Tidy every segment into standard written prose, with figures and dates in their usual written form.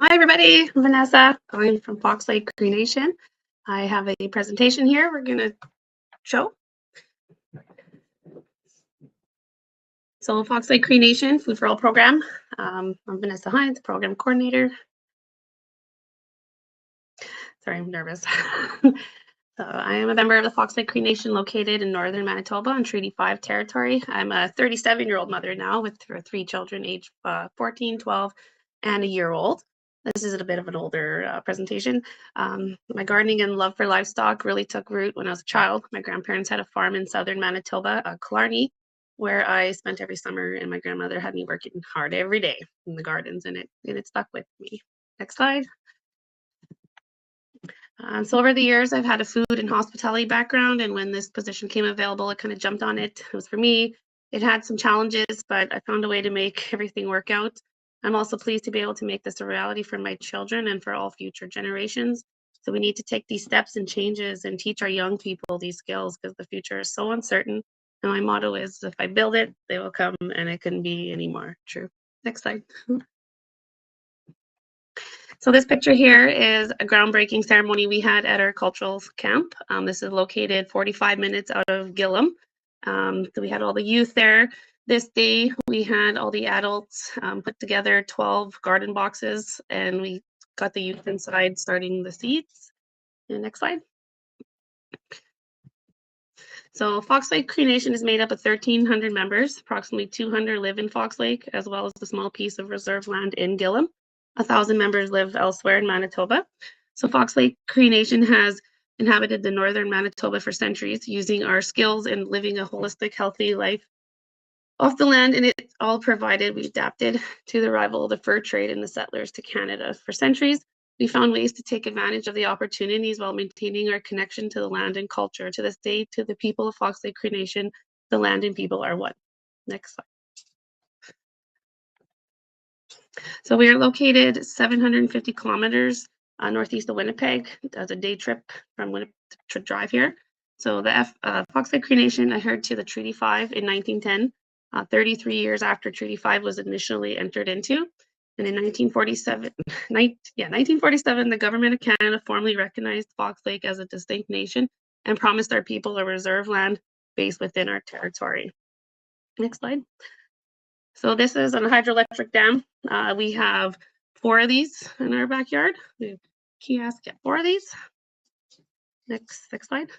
Hi everybody, I'm Vanessa. I'm from Fox Lake Cremation. I have a presentation here we're going to show. So Fox Lake Cremation Food for All program. I'm Vanessa Hines, program coordinator. Sorry, I'm nervous. So I am a member of the Fox Lake Cremation located in northern Manitoba on Treaty 5 territory. I'm a 37-year-old mother now with three children aged 14, 12, and a year old. This is a bit of an older presentation. My gardening and love for livestock really took root when I was a child. My grandparents had a farm in southern Manitoba, Killarney, where I spent every summer, and my grandmother had me working hard every day in the gardens, and it stuck with me. Next slide. So over the years, I've had a food and hospitality background, and when this position came available, I kind of jumped on it. It was for me. It had some challenges, but I found a way to make everything work out. I'm also pleased to be able to make this a reality for my children and for all future generations. So we need to take these steps and changes and teach our young people these skills because the future is so uncertain. And my motto is, if I build it, they will come, and it couldn't be any more true. Next slide. So this picture here is a groundbreaking ceremony we had at our cultural camp. This is located 45 minutes out of Gillam. So we had all the youth there. This day we had all the adults put together 12 garden boxes, and we got the youth inside starting the seeds. And next slide. So Fox Lake Cree Nation is made up of 1,300 members. Approximately 200 live in Fox Lake, as well as the small piece of reserve land in Gillam. 1,000 members live elsewhere in Manitoba. So Fox Lake Cree Nation has inhabited the northern Manitoba for centuries, using our skills in living a holistic, healthy life off the land, and it's all provided. We adapted to the arrival of the fur trade and the settlers to Canada. For centuries, we found ways to take advantage of the opportunities while maintaining our connection to the land and culture. To this day, to the people of Fox Lake Cree Nation, the land and people are one. Next slide. So we are located 750 kilometers northeast of Winnipeg. That's a day trip from Winnipeg to drive here. So the Fox Lake Cree Nation adhered to the Treaty 5 in 1910, 33 years after Treaty 5 was initially entered into. And in 1947, the Government of Canada formally recognized Fox Lake as a distinct nation and promised our people a reserve land based within our territory. Next slide. So this is a hydroelectric dam. We have 4 of these in our backyard. We have kiosk at 4 of these. Next slide.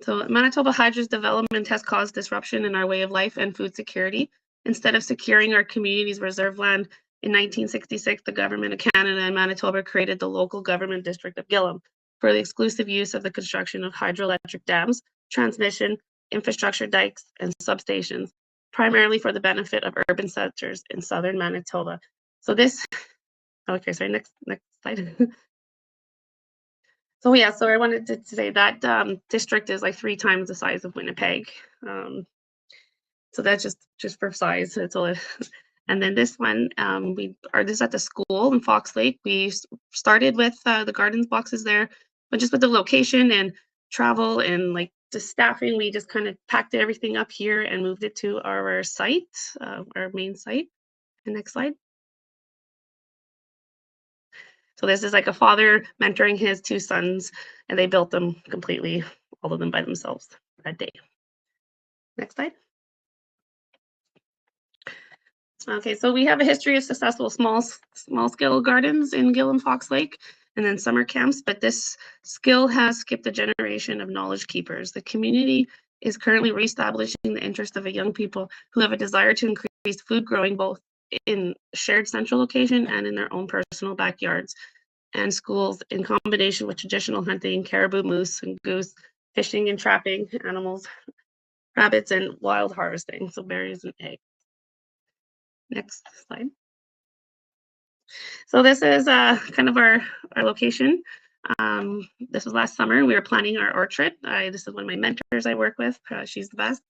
So Manitoba Hydro's development has caused disruption in our way of life and food security. Instead of securing our community's reserve land, in 1966, the Government of Canada and Manitoba created the local government district of Gillam for the exclusive use of the construction of hydroelectric dams, transmission, infrastructure dikes, and substations, primarily for the benefit of urban settlers in southern Manitoba. So this, okay, sorry, next slide. So yeah, so I wanted to say that district is like 3 times the size of Winnipeg. So that's just for size. That's all. And then this one, we are this at the school in Fox Lake. We started with the gardens boxes there, but just with the location and travel and like the staffing, we just kind of packed everything up here and moved it to our site, our main site. The next slide. So this is like a father mentoring his 2 sons, and they built them completely, all of them by themselves that day. Next slide. Okay, so we have a history of successful small scale gardens in Gillam Fox Lake and then summer camps, but this skill has skipped a generation of knowledge keepers. The community is currently reestablishing the interest of a young people who have a desire to increase food growing both in shared central location and in their own personal backyards and schools in combination with traditional hunting, caribou, moose, and goose, fishing and trapping animals, rabbits, and wild harvesting, so berries and eggs. Next slide. So this is kind of our location. This was last summer. We were planning our orchard. This is one of my mentors I work with. She's the best.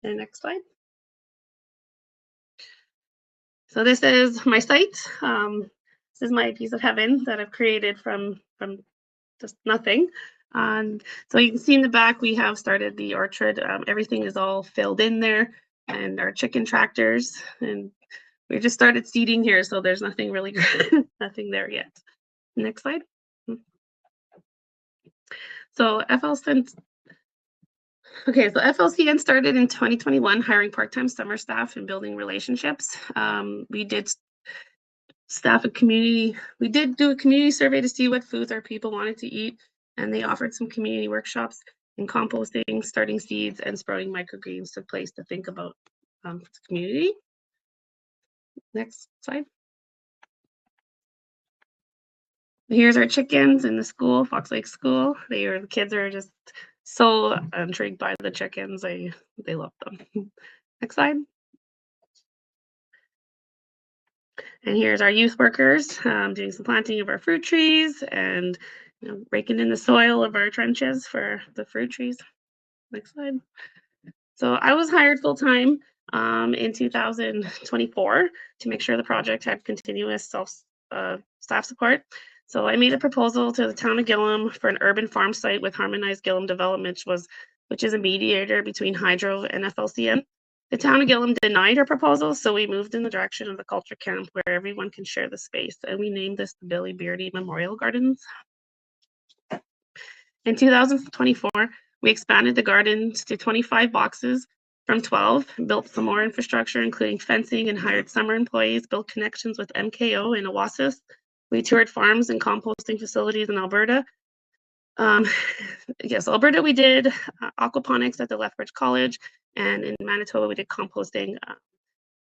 And next slide. So this is my site. This is my piece of heaven that I've created from just nothing. So you can see in the back, we have started the orchard. Everything is all filled in there, and our chicken tractors, and We just started seeding here, so there's nothing really nothing there yet. Next slide. So FLCN started in 2021, hiring part-time summer staff and building relationships. We did staff a community. We did do a community survey to see what foods our people wanted to eat, and they offered some community workshops in composting, starting seeds, and sprouting microgreens to place to think about the community. Next slide. Here's our chickens in the school, Fox Lake School. The kids are just so intrigued by the chickens. They love them. Next slide. And here's our youth workers doing some planting of our fruit trees and raking in the soil of our trenches for the fruit trees. Next slide. So I was hired full-time in 2024 to make sure the project had continuous staff support. So I made a proposal to the town of Gillam for an urban farm site with Harmonized Gillam Development, which is a mediator between Hydro and FLCN. The town of Gillam denied our proposal, so we moved in the direction of the culture camp where everyone can share the space, and we named this the Billy Beardy Memorial Gardens. In 2024, we expanded the gardens to 25 boxes from 12, built some more infrastructure, including fencing, and hired summer employees, built connections with MKO and Oasis. We toured farms and composting facilities in Alberta. Yes, Alberta, we did aquaponics at the Lethbridge College, and in Manitoba, we did composting,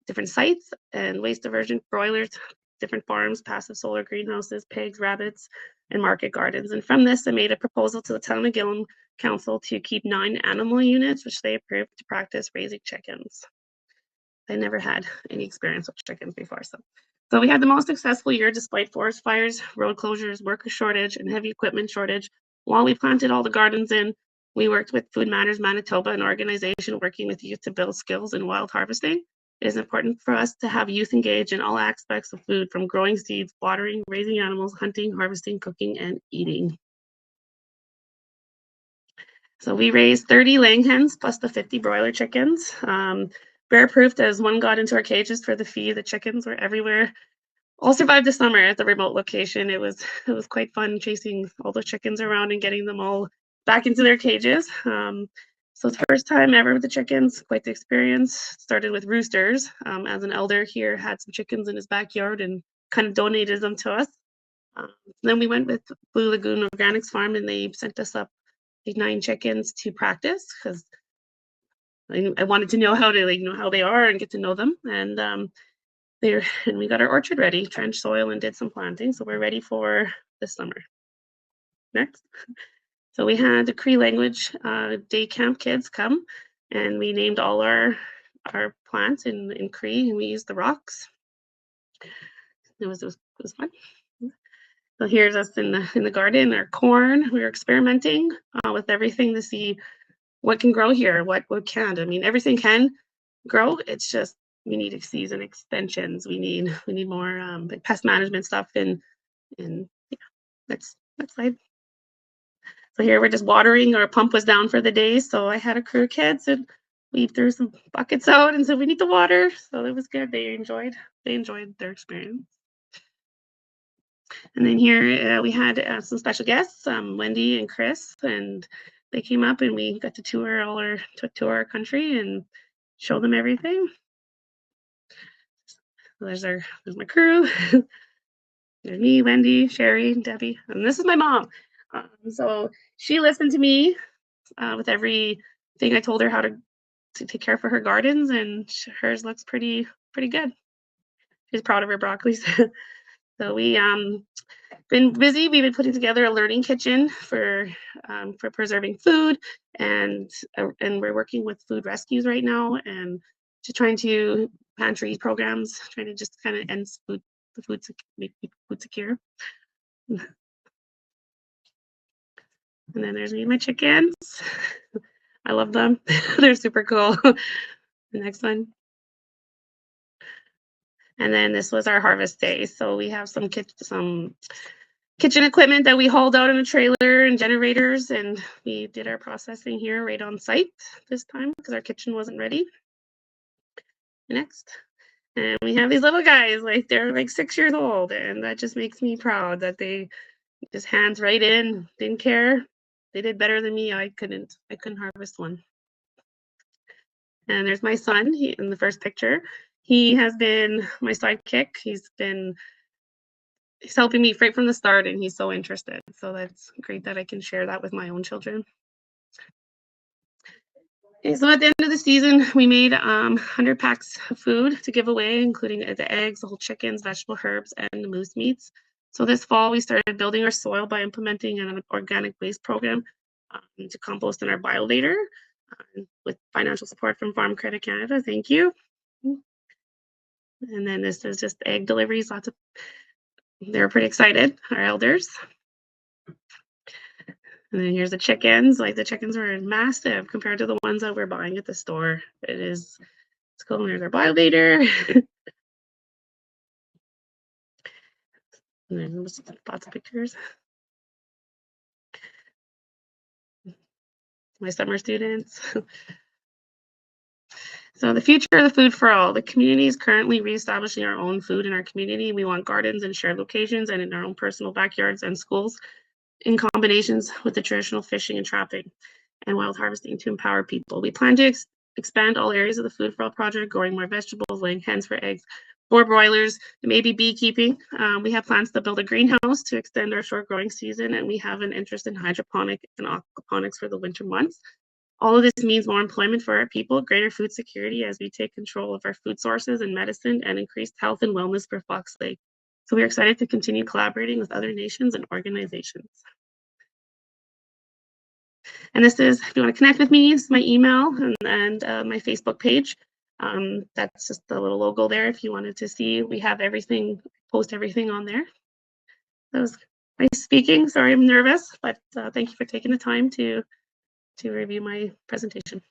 different sites and waste diversion, broilers, different farms, passive solar greenhouses, pigs, rabbits, and market gardens. And from this, I made a proposal to the town of Gillam Council to keep 9 animal units, which they approved to practice raising chickens. I never had any experience with chickens before, so we had the most successful year despite forest fires, road closures, worker shortage, and heavy equipment shortage. While we planted all the gardens in, we worked with Food Matters Manitoba, an organization working with youth to build skills in wild harvesting. It is important for us to have youth engaged in all aspects of food, from growing seeds, watering, raising animals, hunting, harvesting, cooking, and eating. So we raised 30 laying hens plus the 50 broiler chickens. Bear proofed as one got into our cages for the feed. The chickens were everywhere. All survived the summer at the remote location. It was quite fun chasing all the chickens around and getting them all back into their cages. So it's the first time ever with the chickens, quite the experience. Started with roosters. As an elder here, had some chickens in his backyard and kind of donated them to us. Then we went with Blue Lagoon Organics Farm, and they sent us up 9 chickens to practice because I wanted to know how to how they are and get to know them. And we got our orchard ready, trench soil, and did some planting. So we're ready for this summer. Next. So we had the Cree language day camp kids come, and we named all our plants in Cree, and we used the rocks. It was fun. So here's us in the garden, our corn. We were experimenting with everything to see what can grow here, what can't. I mean, everything can grow. It's just we need season extensions. We need more like pest management stuff and yeah. Next slide. So here we're just watering. Our pump was down for the day, so I had a crew of kids and we threw some buckets out and said we need the water. So it was good. They enjoyed their experience. And then here we had some special guests, Wendy and Chris, and they came up and we got to tour our country and show them everything. So there's my crew. There's me, Wendy, Sherry, Debbie, and this is my mom. So she listened to me with everything I told her how to take care for her gardens, and hers looks pretty good. She's proud of her broccoli. So we been busy. We've been putting together a learning kitchen for preserving food, and we're working with food rescues right now, and just trying to pantry programs, trying to just kind of end make food secure. And then there's me and my chickens. I love them. They're super cool. The next one. And then this was our harvest day. So we have some kitchen equipment that we hauled out in a trailer and generators, and we did our processing here right on site this time because our kitchen wasn't ready. Next. And we have these little guys, like they're like 6 years old, and that just makes me proud that they just hands right in, didn't care. They did better than me. I couldn't harvest one. And there's my son, in the first picture. He has been my sidekick. He's helping me right from the start, and he's so interested. So that's great that I can share that with my own children. Okay, so at the end of the season, we made 100 packs of food to give away, including the eggs, the whole chickens, vegetable herbs, and the moose meats. So this fall, we started building our soil by implementing an organic waste program to compost in our biolater with financial support from Farm Credit Canada. Thank you. And then this is just egg deliveries. They're pretty excited, our elders. And then here's the chickens. Like the chickens were massive compared to the ones that we're buying at the store. It's cool. There's our biolater. And there's lots of pictures. My summer students. So the future of the food for all. The community is currently reestablishing our own food in our community. We want gardens in shared locations and in our own personal backyards and schools in combinations with the traditional fishing and trapping and wild harvesting to empower people. We plan to expand all areas of the Food for All project, growing more vegetables, laying hens for eggs, more broilers, maybe beekeeping. We have plans to build a greenhouse to extend our short growing season, and we have an interest in hydroponic and aquaponics for the winter months. All of this means more employment for our people, greater food security as we take control of our food sources and medicine, and increased health and wellness for Fox Lake. So we're excited to continue collaborating with other nations and organizations. And this is, if you want to connect with me, it's my email and my Facebook page. That's just the little logo there. If you wanted to see, we have everything, post everything on there. That was nice speaking. Sorry, I'm nervous, but thank you for taking the time to review my presentation.